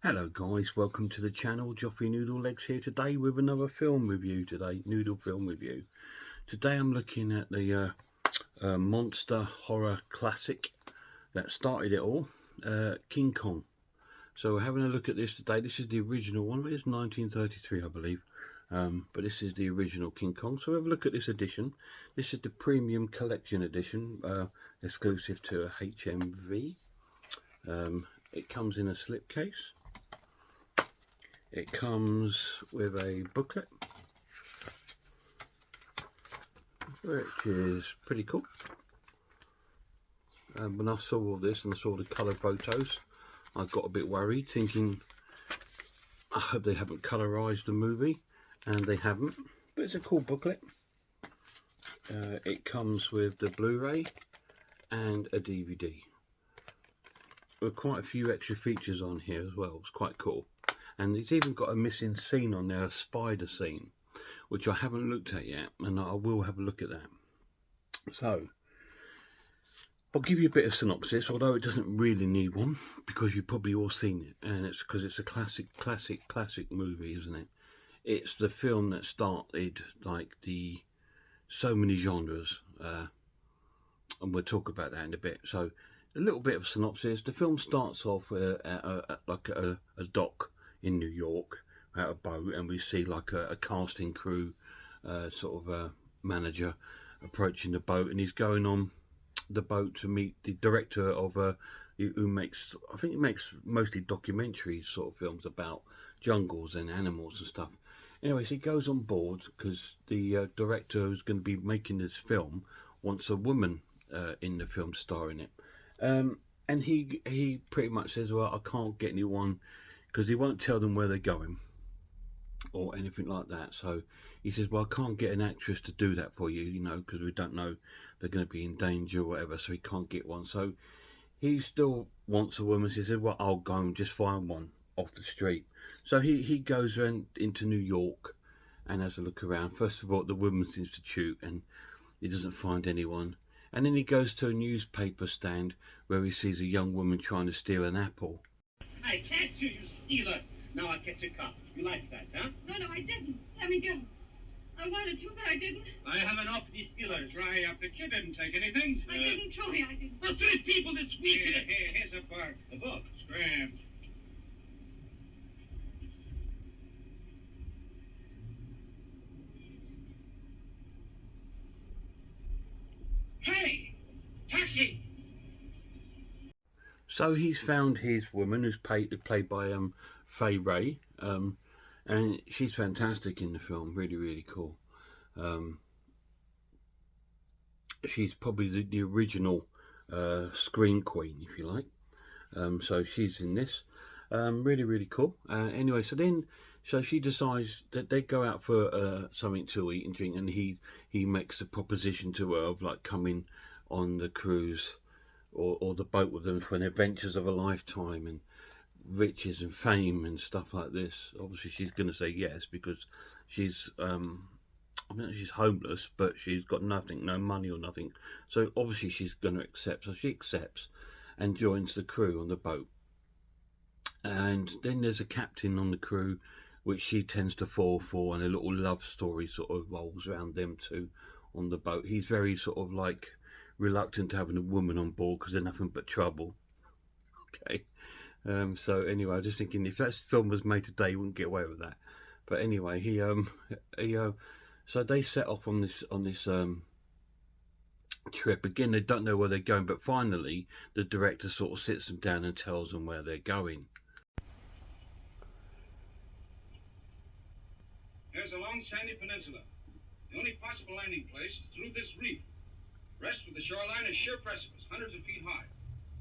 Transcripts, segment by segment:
Hello guys, welcome to the channel. Joffrey Noodle Legs here today with another film review Noodle film review. Today I'm looking at the monster horror classic that started it all, King Kong. So we're having a look at this today. This is the original one, it's 1933 I believe, but this is the original King Kong. So have a look at this edition. This is the premium collection edition, exclusive to HMV. It comes in a slipcase. It comes with a booklet, which is pretty cool. When I saw all this and I saw the colour photos, I got a bit worried, thinking, I hope they haven't colorized the movie, and they haven't. But it's a cool booklet. It comes with the Blu-ray and a DVD. With quite a few extra features on here as well. It's quite cool. And it's even got a missing scene on there, a spider scene, which I haven't looked at yet, and I will have a look at that. So, I'll give you a bit of synopsis, although it doesn't really need one, because you've probably all seen it, and it's because it's a classic movie, isn't it? It's the film that started, like, so many genres, and we'll talk about that in a bit. So, a little bit of synopsis. The film starts off at like a dock in New York, at a boat, and we see like a casting crew sort of manager approaching the boat, and he's going on the boat to meet the director of who makes, I think he makes mostly documentary sort of films about jungles and animals and stuff. Anyway, so he goes on board because the director who's going to be making this film wants a woman in the film starring it. And he pretty much says, well, I can't get anyone, because he won't tell them where they're going or anything like that. So he says, well, I can't get an actress to do that for you, you know, because we don't know they're going to be in danger or whatever, so he can't get one. So he still wants a woman. So he said, well, I'll go and just find one off the street. So he goes around into New York and has a look around. First of all, at the Women's Institute, and he doesn't find anyone. And then he goes to a newspaper stand where he sees a young woman trying to steal an apple. I catch you, you stealer. Now I'll catch a cop. You like that, huh? No, I didn't. Let me go. I wanted to, but I didn't. I have enough of these stealers. Dry up that you didn't take anything. I didn't, truly, I didn't. Well, 3 people this week. Here's a book. A book. Scram. Hey! Taxi! So he's found his woman, who's played by Fay Ray, and she's fantastic in the film. Really cool. She's probably the original screen queen, if you like. So she's in this. Really cool. Anyway, so she decides that they go out for something to eat and drink, and he makes the proposition to her of like coming on the cruise or the boat with them for the adventures of a lifetime and riches and fame and stuff like this. Obviously she's going to say yes, because she's I mean, she's homeless, but she's got nothing, no money or nothing, so obviously she's going to accept. So she accepts and joins the crew on the boat. And then there's a captain on the crew which she tends to fall for, and a little love story sort of rolls around them two on the boat. He's very sort of like reluctant to having a woman on board because they're nothing but trouble. Okay. So anyway, I was just thinking, if that film was made today, he wouldn't get away with that. But anyway, so they set off on this trip. Again, they don't know where they're going, but finally the director sort of sits them down and tells them where they're going. There's a long sandy peninsula. The only possible landing place is through this reef. Rest of the shoreline is sheer precipice, hundreds of feet high.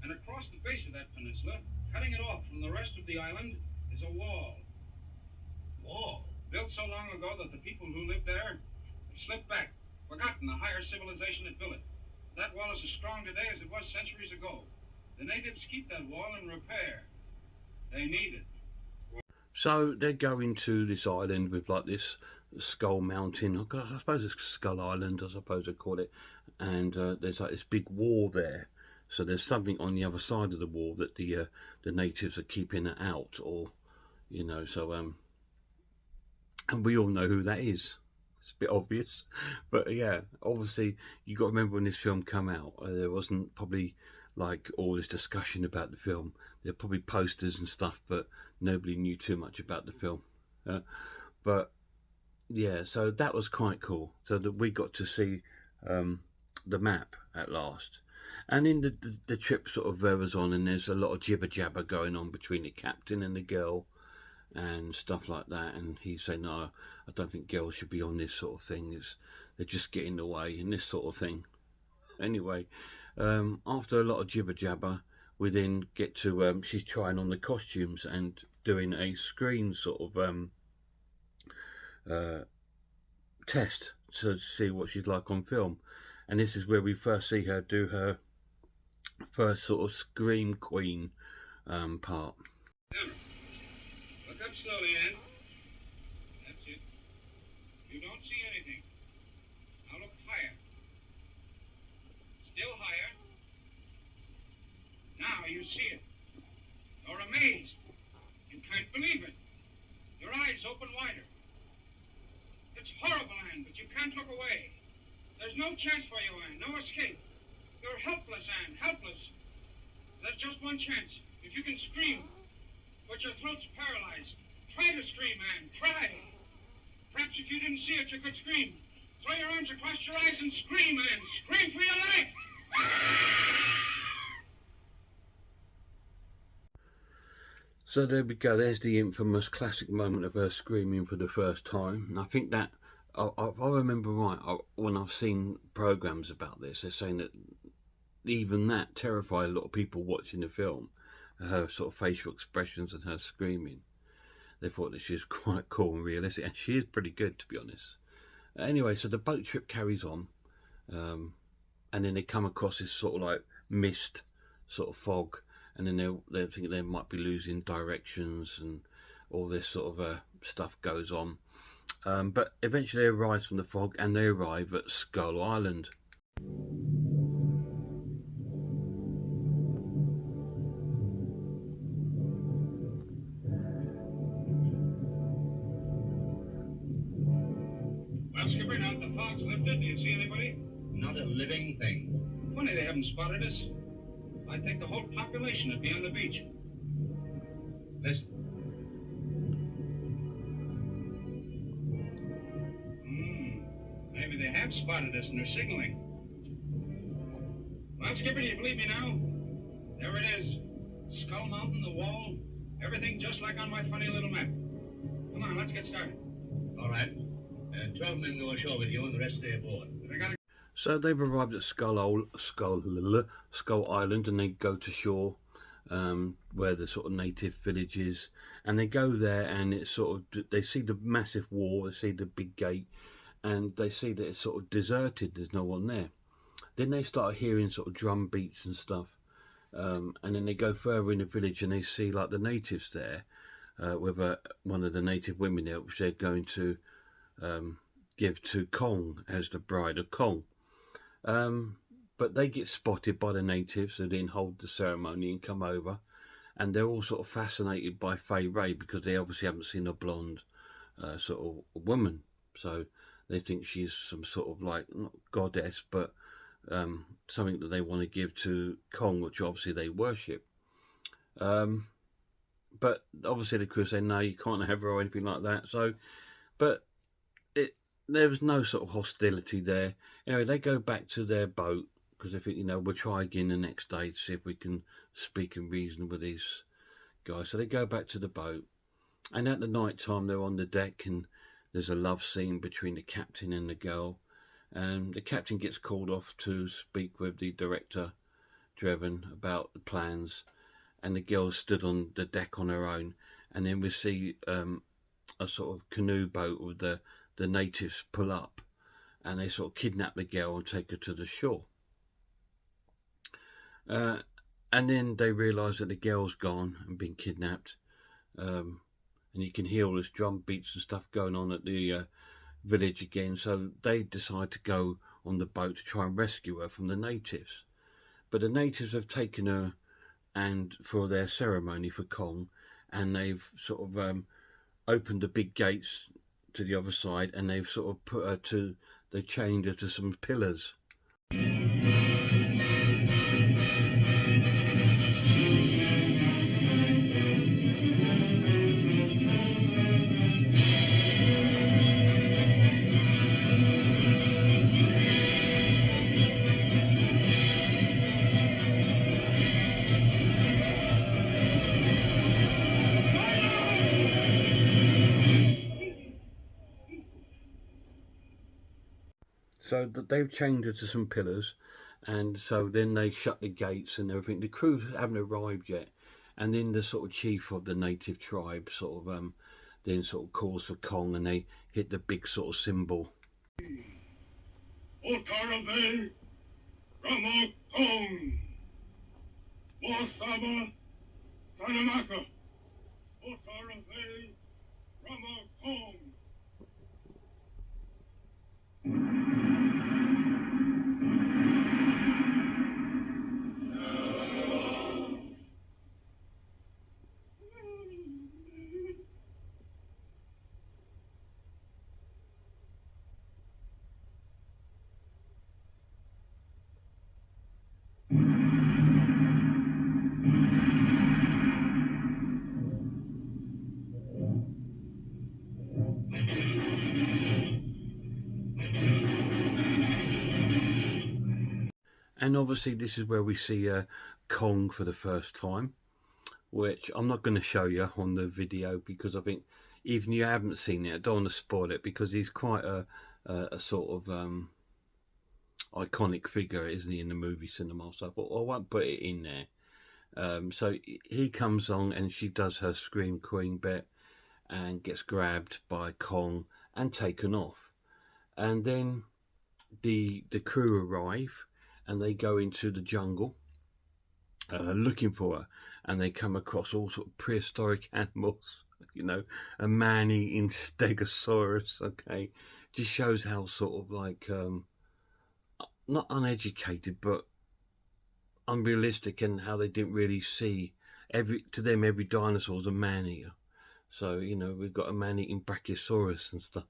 And across the base of that peninsula, cutting it off from the rest of the island, is a wall. Wall? Built so long ago that the people who lived there have slipped back, forgotten the higher civilization that built it. That wall is as strong today as it was centuries ago. The natives keep that wall in repair. They need it. So they're going to this island with like this Skull Mountain, I suppose it's Skull Island, I suppose they call it, and there's like this big wall there So there's something on the other side of the wall that the natives are keeping it out, or you know. So and we all know who that is. It's a bit obvious, but yeah, obviously you got to remember when this film came out, there wasn't probably like all this discussion about the film. There were probably posters and stuff, but nobody knew too much about the film. But yeah, so that was quite cool. So that we got to see the map at last. And in the trip sort of wears on, and there's a lot of jibber jabber going on between the captain and the girl and stuff like that. And he's saying, no, I don't think girls should be on this sort of thing. They're just getting in the way and this sort of thing. Anyway, after a lot of jibber jabber, we then get to she's trying on the costumes and doing a screen sort of test to see what she's like on film. And this is where we first see her do her first sort of scream queen part. Look up slowly, Anne. That's it. You don't see anything. Now look higher. Still higher. Now you see it. You're amazed. You can't believe it. Your eyes open wider. It's horrible, Anne, but you can't look away. There's no chance for you, Anne. No escape. You're helpless, Anne. Helpless. There's just one chance. If you can scream, but your throat's paralyzed. Try to scream, Anne. Try. Perhaps if you didn't see it, you could scream. Throw your arms across your eyes and scream, Anne. Scream for your life. So there we go. There's the infamous classic moment of her screaming for the first time. And I think that, if I remember right, when I've seen programs about this, they're saying that even that terrified a lot of people watching the film. Her sort of facial expressions and her screaming. They thought that she was quite cool and realistic, and she is pretty good, to be honest. Anyway, so the boat trip carries on, and then they come across this sort of like mist, sort of fog, and then they think they might be losing directions, and all this sort of stuff goes on. But eventually they rise from the fog, and they arrive at Skull Island. Skipper, now that the fog's lifted, do you see anybody? Not a living thing. Funny they haven't spotted us. I'd think the whole population would be on the beach. Listen. Maybe they have spotted us and they're signaling. Well, Skipper, do you believe me now? There it is. Skull Mountain, the wall, everything just like on my funny little map. Come on, let's get started. All right. 12 men go ashore with you and the rest stay aboard. So they've arrived at Skull Island, and they go to shore, where the sort of native village is, and they go there, and it's sort of, they see the massive wall, they see the big gate, and they see that it's sort of deserted. There's no one there. Then they start hearing sort of drum beats and stuff, and then they go further in the village, and they see like the natives there, with one of the native women there, which they're going to give to Kong as the bride of Kong. But they get spotted by the natives who then hold the ceremony and come over, and they're all sort of fascinated by Fay Ray because they obviously haven't seen a blonde sort of woman, so they think she's some sort of like, not goddess, but something that they want to give to Kong, which obviously they worship. But obviously the crew say no, you can't have her or anything like that. So, but there was no sort of hostility there. Anyway, they go back to their boat because they think, you know, we'll try again the next day to see if we can speak and reason with these guys. So they go back to the boat, and at the night time they're on the deck, and there's a love scene between the captain and the girl, and the captain gets called off to speak with the director, Dreven, about the plans, and the girl stood on the deck on her own, and then we see a sort of canoe boat with the natives pull up, and they sort of kidnap the girl and take her to the shore. And then they realise that the girl's gone and been kidnapped, and you can hear all this drum beats and stuff going on at the village again. So they decide to go on the boat to try and rescue her from the natives. but the natives have taken her and for their ceremony for Kong, and they've sort of opened the big gates to the other side, and they've sort of put her to, they chained her to some pillars. So they've chained her to some pillars, and so then they shut the gates and everything. The crew haven't arrived yet, and then the sort of chief of the native tribe sort of then sort of calls for Kong, and they hit the big sort of cymbal. Otarave, Rama Kong, Wasaba, Sanamaka. Otarave, Rama Kong. And obviously this is where we see Kong for the first time, which I'm not going to show you on the video because I think even you haven't seen it, I don't want to spoil it, because he's quite a sort of iconic figure, isn't he, in the movie cinema. So I thought, I won't put it in there. So he comes on and she does her Scream Queen bit and gets grabbed by Kong and taken off. And then the crew arrive and they go into the jungle looking for her, and they come across all sort of prehistoric animals, you know, a man-eating stegosaurus. Okay, just shows how sort of like not uneducated but unrealistic, and how they didn't really see every dinosaur is a man-eater. So you know, we've got a man-eating brachiosaurus and stuff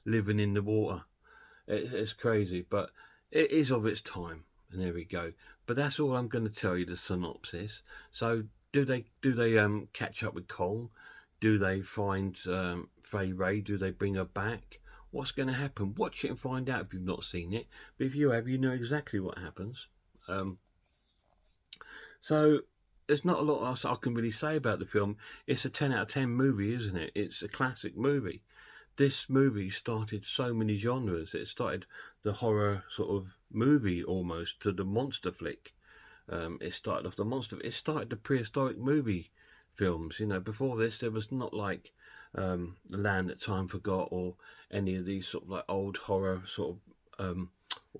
living in the water. It's crazy, but it is of its time, and there we go. But that's all I'm going to tell you, the synopsis. So do they catch up with Kong? Do they find Fay Ray? Do they bring her back? What's going to happen? Watch it and find out if you've not seen it. But if you have, you know exactly what happens. So there's not a lot else I can really say about the film. It's a 10 out of 10 movie, isn't it? It's a classic movie. This movie started so many genres. It started the horror sort of movie almost to the monster flick. It started off the monster. It started the prehistoric movie films. You know, before this there was not like The Land That Time Forgot or any of these sort of like old horror sort of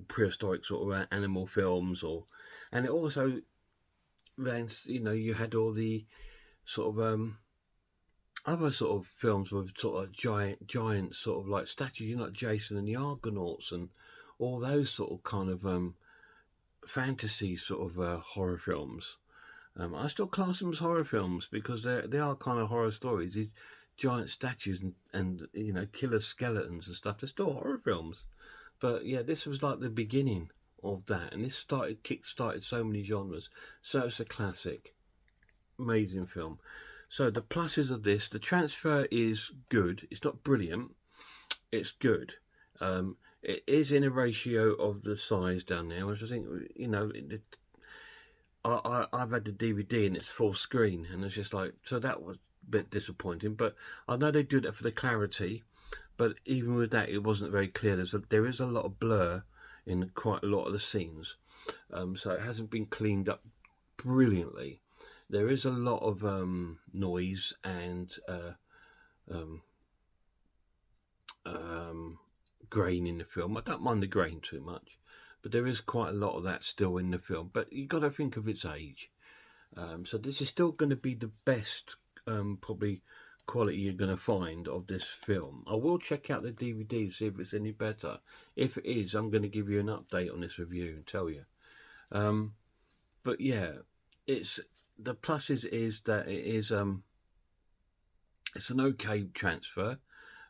prehistoric sort of animal films. And it also then, you know, you had all the sort of other sort of films with sort of giant sort of like statues, you know, like Jason and the Argonauts and all those sort of kind of fantasy sort of horror films. I still class them as horror films because they are kind of horror stories. These giant statues and you know, killer skeletons and stuff, they're still horror films. But yeah, this was like the beginning of that, and this kick-started so many genres. So it's a classic, amazing film. So the pluses of this: the transfer is good. It's not brilliant. It's good. It is in a ratio of the size down there, which I think, you know, I've had the DVD and it's full screen, and it's just like, so that was a bit disappointing. But I know they do that for the clarity, but even with that, it wasn't very clear. There is a lot of blur in quite a lot of the scenes, so it hasn't been cleaned up brilliantly. There is a lot of noise and grain in the film. I don't mind the grain too much, but there is quite a lot of that still in the film. But you've got to think of its age. So this is still going to be the best probably quality you're going to find of this film. I will check out the DVD, see if it's any better. If it is, I'm going to give you an update on this review and tell you. But yeah, it's the pluses is that it is it's an okay transfer.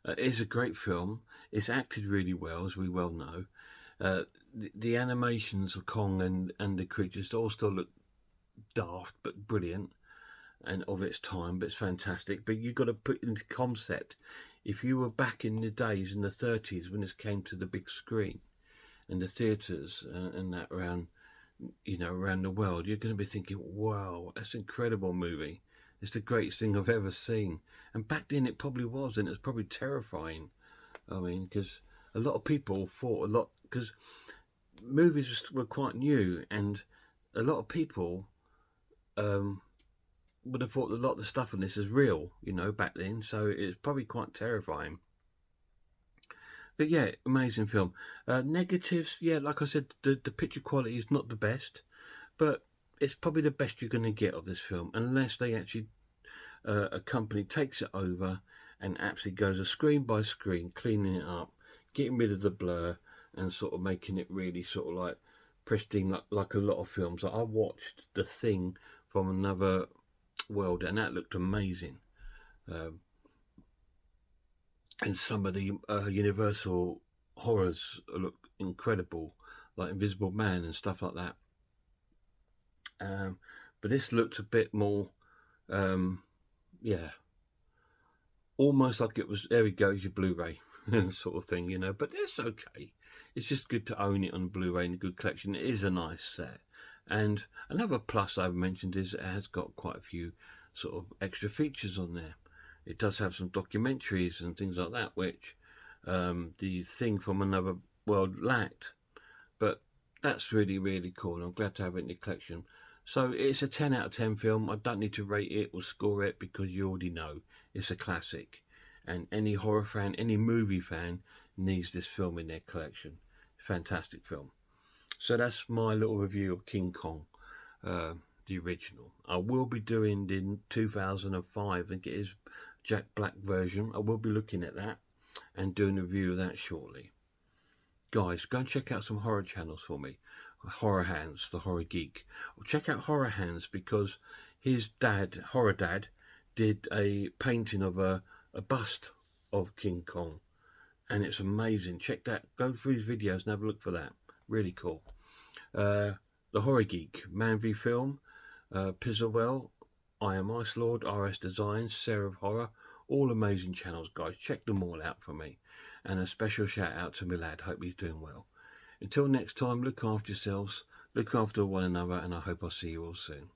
It is a great film. It's acted really well, as we well know. The animations of Kong and the creatures all still look daft but brilliant and of its time, but it's fantastic. But you've got to put into concept, if you were back in the days in the 30s when this came to the big screen and the theatres and that around, around the world, you're going to be thinking, wow, that's an incredible movie. It's the greatest thing I've ever seen. And back then it probably was, and it was probably terrifying. I mean, because a lot of people thought because movies were quite new, and a lot of people would have thought a lot of the stuff in this is real, back then. So it's probably quite terrifying. But yeah, amazing film. Negatives, yeah, like I said, the picture quality is not the best, but it's probably the best you're going to get of this film, unless they actually, a company takes it over and actually goes a screen by screen, cleaning it up, getting rid of the blur, and sort of making it really sort of like pristine, like a lot of films. Like I watched The Thing from Another World, and that looked amazing. And some of the Universal horrors look incredible, like Invisible Man and stuff like that. But this looked a bit more, yeah, almost like it was, there we go, your Blu-ray sort of thing, but that's okay. It's just good to own it on Blu-ray in a good collection. It is a nice set. And another plus I've mentioned is it has got quite a few sort of extra features on there. It does have some documentaries and things like that, which the Thing from Another World lacked. But that's really, really cool, and I'm glad to have it in the collection. So it's a 10 out of 10 film. I don't need to rate it or score it because you already know it's a classic. And any horror fan, any movie fan needs this film in their collection. Fantastic film. So that's my little review of King Kong, the original. I will be doing the 2005, I think it is, Jack Black version. I will be looking at that and doing a review of that shortly. Guys, go and check out some horror channels for me. Horror Hands, the horror geek. Check out Horror Hands because his dad, Horror Dad, did a painting of a bust of King Kong. And it's amazing. Check that. Go through his videos and have a look for that. Really cool. The Horror Geek, Man v Film, Pizzlewell, I Am Ice Lord, RS Designs, Sarah of Horror. All amazing channels, guys. Check them all out for me. And a special shout out to my lad. Hope he's doing well. Until next time, look after yourselves, look after one another, and I hope I'll see you all soon.